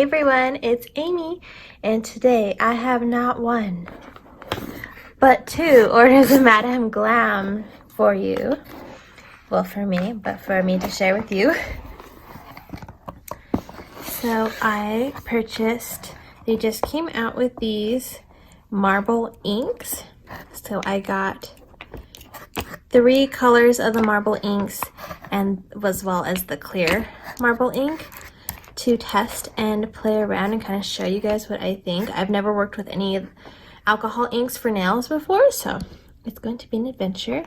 everyone, it's Amy, and today I have not one, but two orders of Madam Glam for you. Well, for me, but for me to share with you. So I purchased, they just came out with these marble inks. So I got 3 colors of the marble inks and as well as the clear marble ink to test and play around and kind of show you guys what I think. I've never worked with any alcohol inks for nails before, so it's going to be an adventure.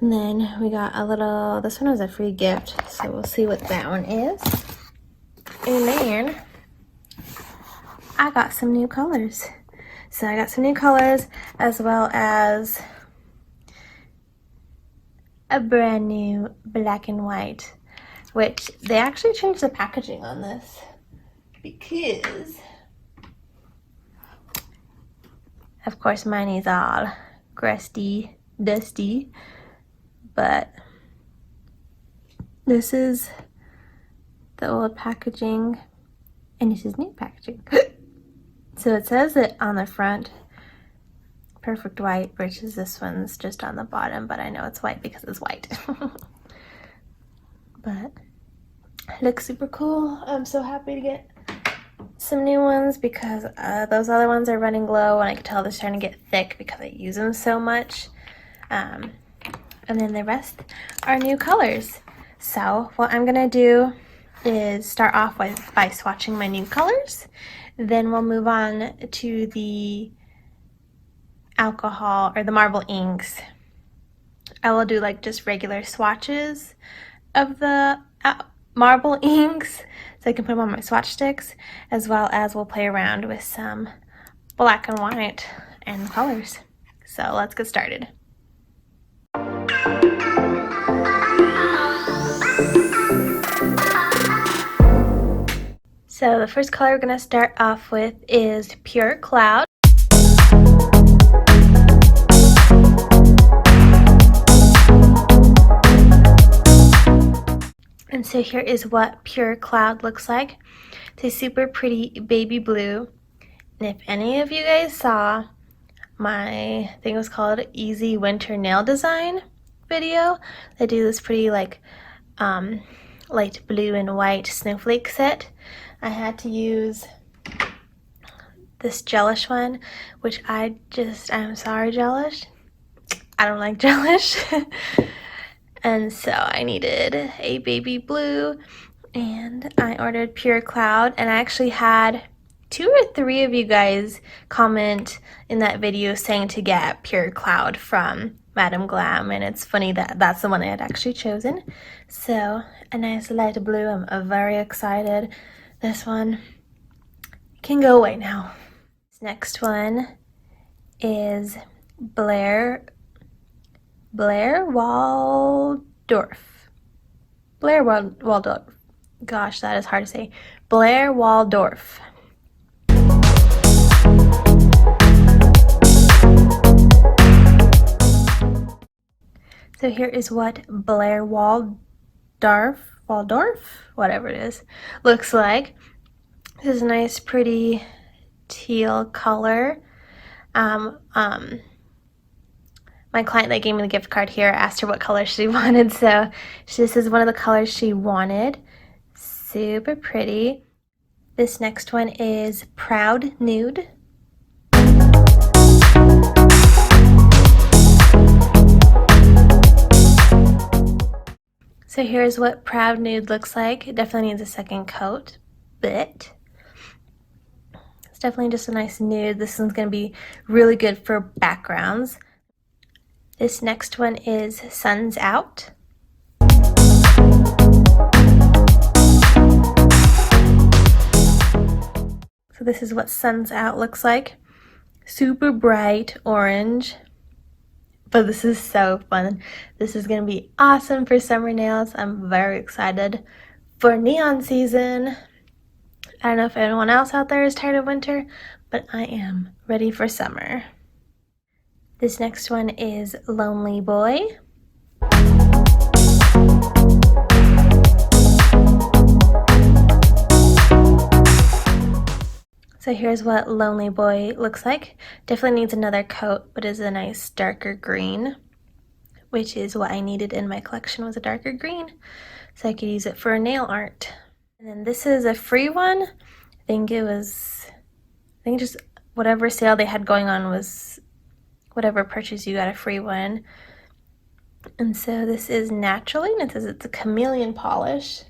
And then we got a little, this one was a free gift, so we'll see what that one is. And then I got some new colors. So I got some new colors as well as a brand new black and white, which they actually changed the packaging on this because of course mine is all crusty, dusty, but this is the old packaging and this is new packaging. So it says it on the front perfect white versus this one's just on the bottom, but I know it's white because it's white. But it looks super cool. I'm so happy to get some new ones because those other ones are running low and I can tell they're starting to get thick because I use them so much. And then the rest are new colors. So what I'm gonna do is start off by swatching my new colors. Then we'll move on to the alcohol or the marble inks. I will do like just regular swatches of the marble inks so I can put them on my swatch sticks, as well as we'll play around with some black and white and colors. So let's get started. So the first color we're going to start off with is Pure Cloud. And so here is what Pure Cloud looks like. It's a super pretty baby blue. And if any of you guys saw my, I think it was called Easy Winter Nail Design video, I do this pretty like light blue and white snowflake set. I had to use this gelish one, which I'm sorry gelish. I don't like gelish. And so I needed a baby blue and I ordered Pure Cloud, and I actually had 2 or 3 of you guys comment in that video saying to get Pure Cloud from Madam Glam, and it's funny that that's the one I had actually chosen. So a nice light blue. I'm very excited. This one can go away now. This next one is Blair Waldorf. Blair Waldorf. Gosh, that is hard to say. Blair Waldorf. So here is what Blair Waldorf, whatever it is, looks like. This is a nice, pretty teal color. My client that gave me the gift card here asked her what color she wanted, so this is one of the colors she wanted. Super pretty. This next one is Proud Nude. So here's what Proud Nude looks like. It definitely needs a second coat, but it's definitely just a nice nude. This one's going to be really good for backgrounds. This next one is Sun's Out. So this is what Sun's Out looks like. Super bright orange. But this is so fun. This is going to be awesome for summer nails. I'm very excited for neon season. I don't know if anyone else out there is tired of winter, but I am ready for summer. This next one is Lonely Boy. So here's what Lonely Boy looks like. Definitely needs another coat, but is a nice darker green, which is what I needed in my collection, was a darker green, so I could use it for nail art. And then this is a free one. I think just whatever sale they had going on was whatever purchase you got a free one. And so this is Naturally, and it says it's a chameleon polish.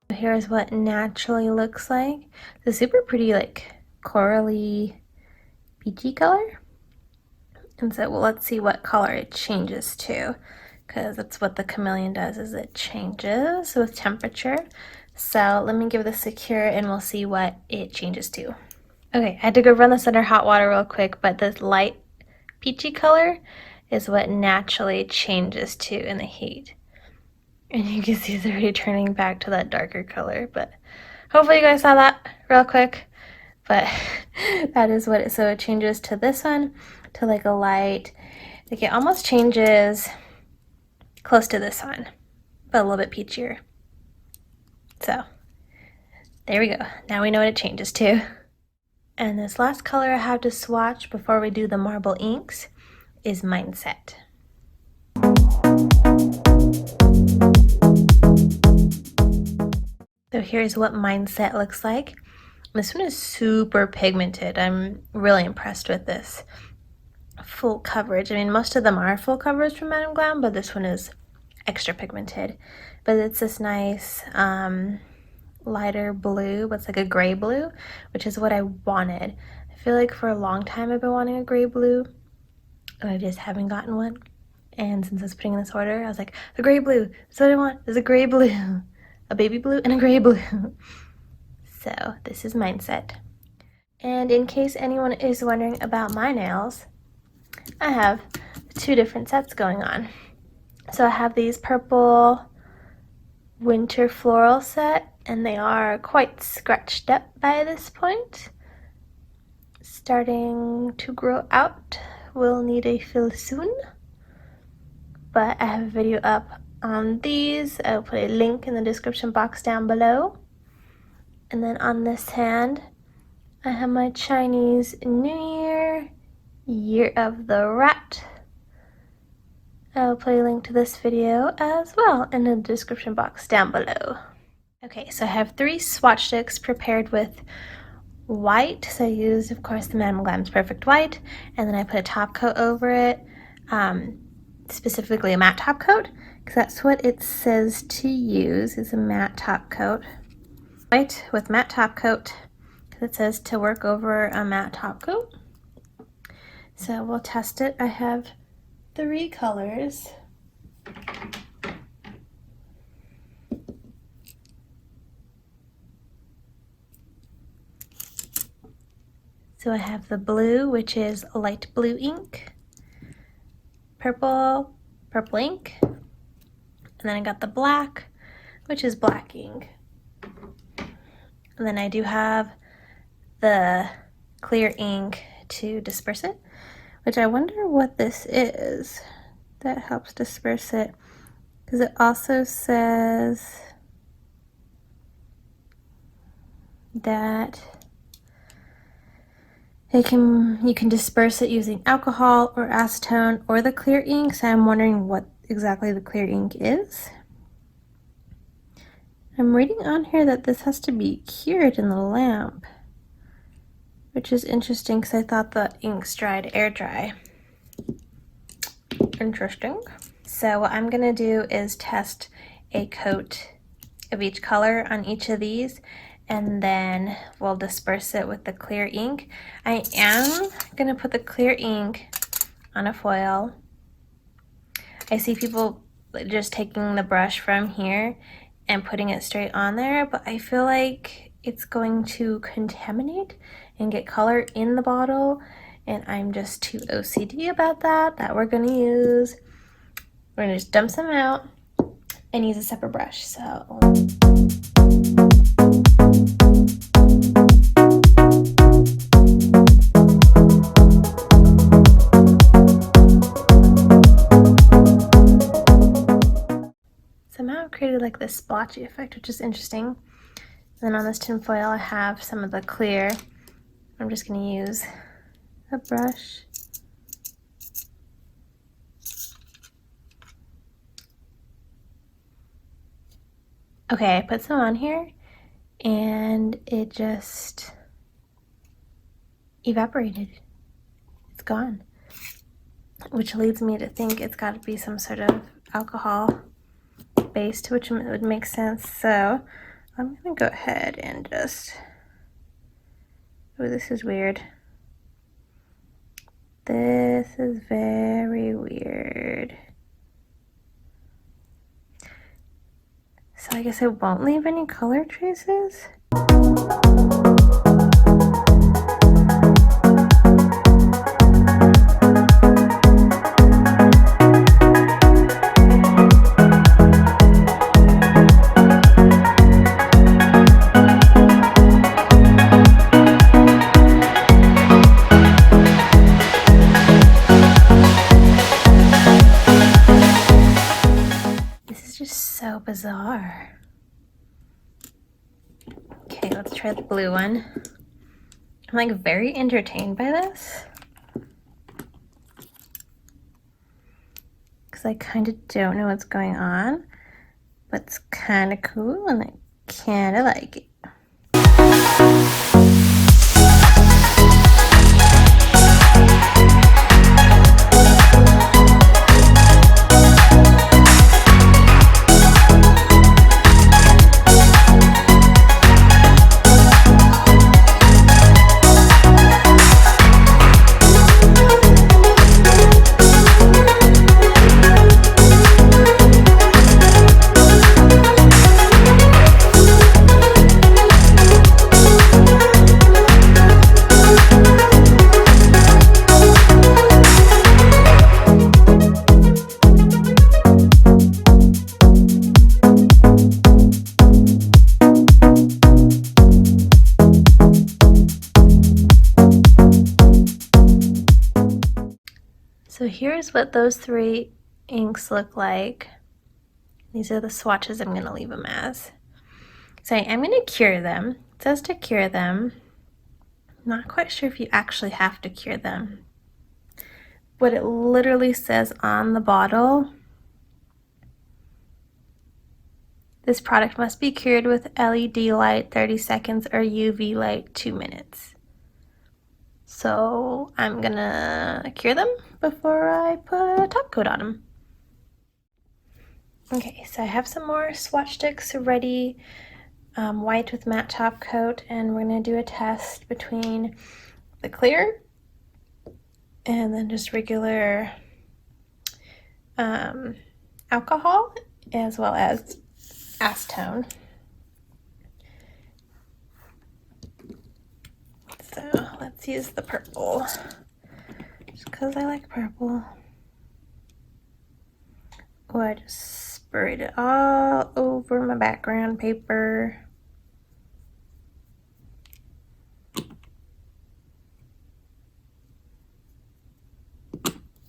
Here's what Naturally looks like. It's a super pretty, like, corally peachy color. And so, well, let's see what color it changes to, because that's what the chameleon does, is it changes with temperature. So let me give this a cure and we'll see what it changes to. Okay, I had to go run this under hot water real quick, but this light peachy color is what Naturally changes to in the heat. And you can see it's already turning back to that darker color, but hopefully you guys saw that real quick. But that is what so it changes to this one, to like a light, like it almost changes close to this one, but a little bit peachier. So there we go. Now we know what it changes to. And this last color I have to swatch before we do the marble inks is Mindset. So here's what Mindset looks like. This one is super pigmented. I'm really impressed with this full coverage. I mean, most of them are full coverage from Madam Glam, but this one is extra pigmented. But it's this nice lighter blue, but it's like a gray blue, which is what I wanted. I feel like for a long time I've been wanting a gray blue, and I just haven't gotten one. And since I was putting in this order, I was like, the gray blue, that's what I want, is a gray blue. A baby blue and a gray blue. So this is Mindset. And in case anyone is wondering about my nails, I have 2 different sets going on. So I have these purple winter floral set, and they are quite scratched up by this point. Starting to grow out. Will need a fill soon. But I have a video up on these. I'll put a link in the description box down below. And then on this hand, I have my Chinese New Year, Year of the Rat. I'll put a link to this video as well in the description box down below. Okay, so I have 3 swatch sticks prepared with white. So I used, of course, the Madam Glam's Perfect White, and then I put a top coat over it, specifically a matte top coat, because that's what it says to use, is a matte top coat. White with matte top coat, because it says to work over a matte top coat. So we'll test it. I have 3 colors. So I have the blue, which is light blue ink, purple ink, and then I got the black, which is black ink. And then I do have the clear ink to disperse it, which I wonder what this is that helps disperse it, because it also says that you can disperse it using alcohol or acetone or the clear ink. So I'm wondering what exactly the clear ink is. I'm reading on here that this has to be cured in the lamp, which is interesting because I thought the inks dried air dry. Interesting. So what I'm gonna do is test a coat of each color on each of these, and then we'll disperse it with the clear ink. I am gonna put the clear ink on a foil. I see people just taking the brush from here and putting it straight on there, but I feel like it's going to contaminate and get color in the bottle, and I'm just too OCD about that we're gonna use. We're gonna just dump some out and use a separate brush. So somehow created like this splotchy effect, which is interesting. And then on this tin foil, I have some of the clear. I'm just going to use a brush. Okay, I put some on here and it just evaporated. It's gone. Which leads me to think it's got to be some sort of alcohol based, which would make sense. So I'm going to go ahead and just... Oh, this is weird. This is very weird. So I guess it won't leave any color traces. So bizarre. Okay, let's try the blue one. I'm like very entertained by this because I kind of don't know what's going on, but it's kind of cool and I kind of like it. So here's what those three inks look like. These are the swatches I'm going to leave them as. So I'm going to cure them. It says to cure them. I'm not quite sure if you actually have to cure them. But it literally says on the bottle, this product must be cured with LED light 30 seconds or UV light 2 minutes. So I'm gonna cure them before I put a top coat on them. Okay, so I have some more swatch sticks ready, white with matte top coat, and we're gonna do a test between the clear and then just regular alcohol as well as acetone. So let's use the purple, just because I like purple. Oh, I just sprayed it all over my background paper.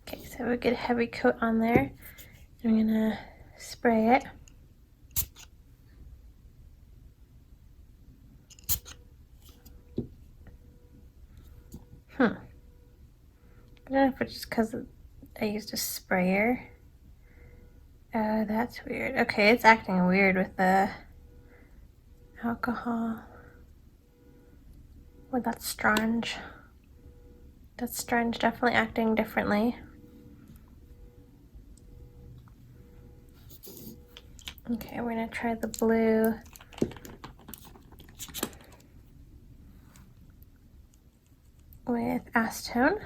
Okay, so we get a heavy coat on there. I'm gonna spray it. I don't know if it's just because I used a sprayer. That's weird. Okay, it's acting weird with the alcohol. Oh, that's strange. That's strange, definitely acting differently. Okay, we're gonna try the blue. With acetone.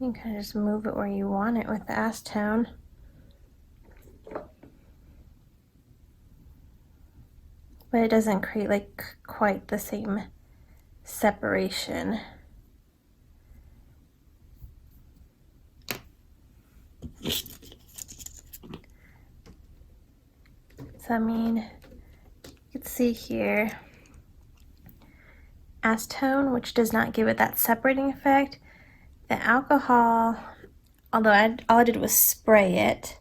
You can kind of just move it where you want it with the acetone. But it doesn't create like quite the same separation. So I mean, see here, acetone, which does not give it that separating effect. The alcohol, although all I did was spray it,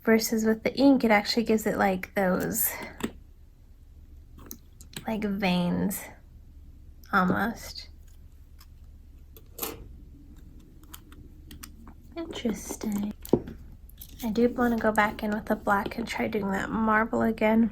versus with the ink, it actually gives it like those, like veins, almost. Interesting. I do want to go back in with the black and try doing that marble again.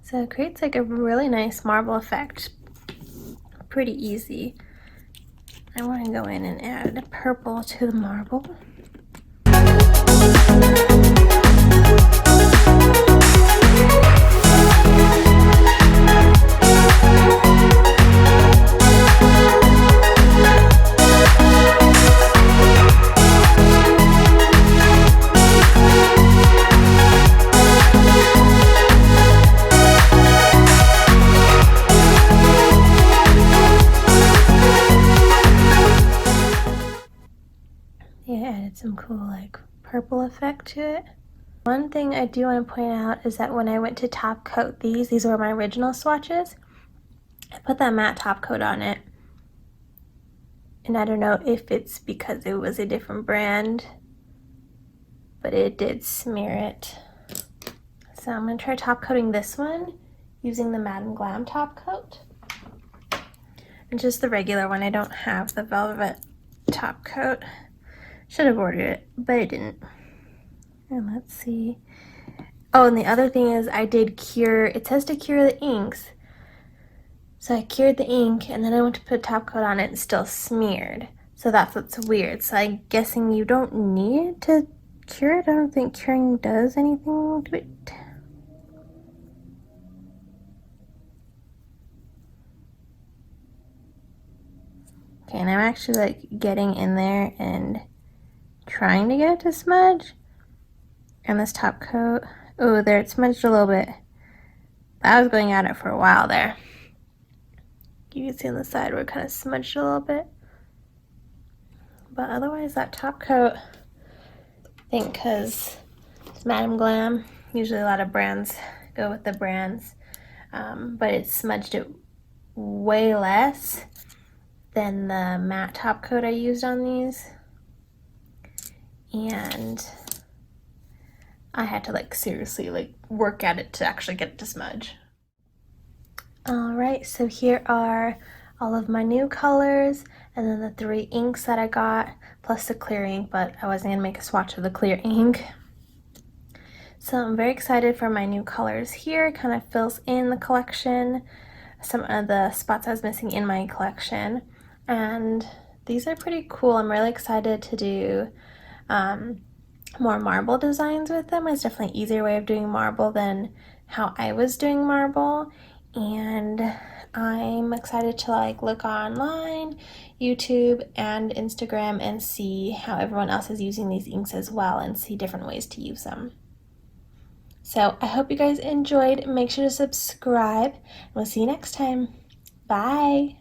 So it creates like a really nice marble effect. Pretty easy. I want to go in and add a purple to the marble. Yeah, added some cool like purple effect to it. One thing I do want to point out is that when I went to top coat these were my original swatches, I put that matte top coat on it. And I don't know if it's because it was a different brand, but it did smear it. So I'm going to try top coating this one using the Madam Glam top coat. And just the regular one. I don't have the velvet top coat. Should have ordered it, but I didn't. And let's see. Oh, and the other thing is I did cure, it says to cure the inks. So I cured the ink and then I went to put a top coat on it and still smeared. So that's what's weird. So I'm guessing you don't need to cure it. I don't think curing does anything to it. Okay, and I'm actually like getting in there and trying to get it to smudge. And this top coat, oh, there it smudged a little bit. I was going at it for a while there. You can see on the side where it kind of smudged a little bit. But otherwise, that top coat, I think because it's Madam Glam, usually a lot of brands go with the brands, but it smudged it way less than the matte top coat I used on these. And I had to like seriously like work at it to actually get it to smudge. Alright, so here are all of my new colors and then the 3 inks that I got plus the clear ink, but I wasn't gonna make a swatch of the clear ink. So I'm very excited for my new colors here. It kind of fills in the collection, some of the spots I was missing in my collection, and these are pretty cool. I'm really excited to do more marble designs with them. It's definitely an easier way of doing marble than how I was doing marble, and I'm excited to like look online, YouTube and Instagram and see how everyone else is using these inks as well and see different ways to use them. So I hope you guys enjoyed. Make sure to subscribe. We'll see you next time. Bye.